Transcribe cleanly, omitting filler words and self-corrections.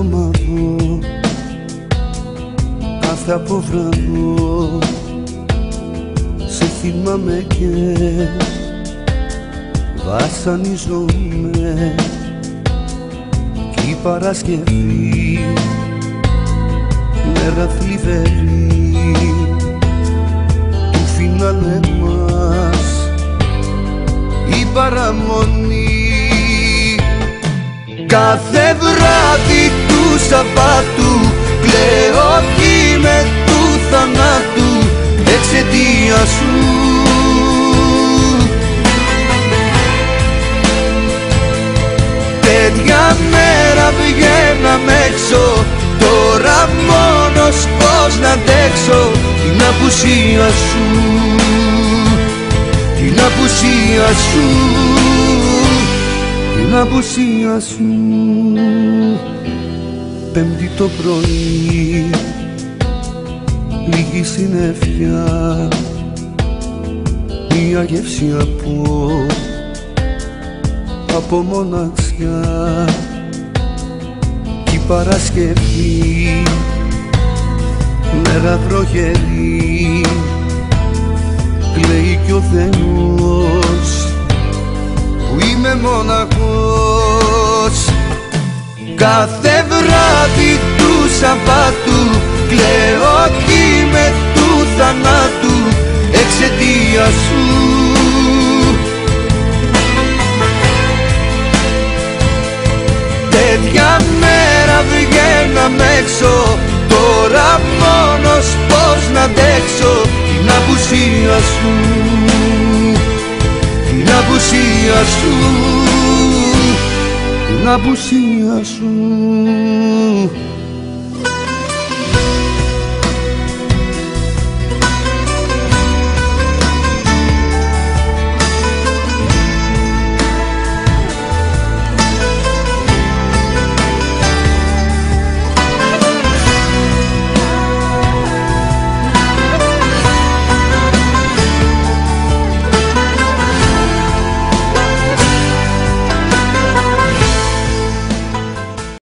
εβδομάδο, κάθε αποβραδό σε θυμάμαι και βασανίζομαι. Κι η Παρασκευή, μέρα θλιβερή του φινάλε μας, η παραμονή. Κάθε βράδυ του Σαββάτου κλαίω κι με του θανάτου εξαιτίας σου. Τέτοια μέρα βγαίναμε έξω, τώρα μόνος πώς να αντέξω την απουσία σου, την απουσία σου, την απουσία σου. Πέμπτη το πρωί, λίγη συννεφιά, μια γεύση από μοναξιά. Κι η Παρασκευή, μέρα βροχερή, κλαίει κι ο Θεός που είμαι μοναχός. Κάθε βράδυ του Σαββάτου κλαίω κι με του θανάτου εξαιτίας σου. Τέτοια μέρα βγαίναμε έξω, τώρα μόνος πώς να αντέξω την απουσία σου, την απουσία σου, την απουσία σου.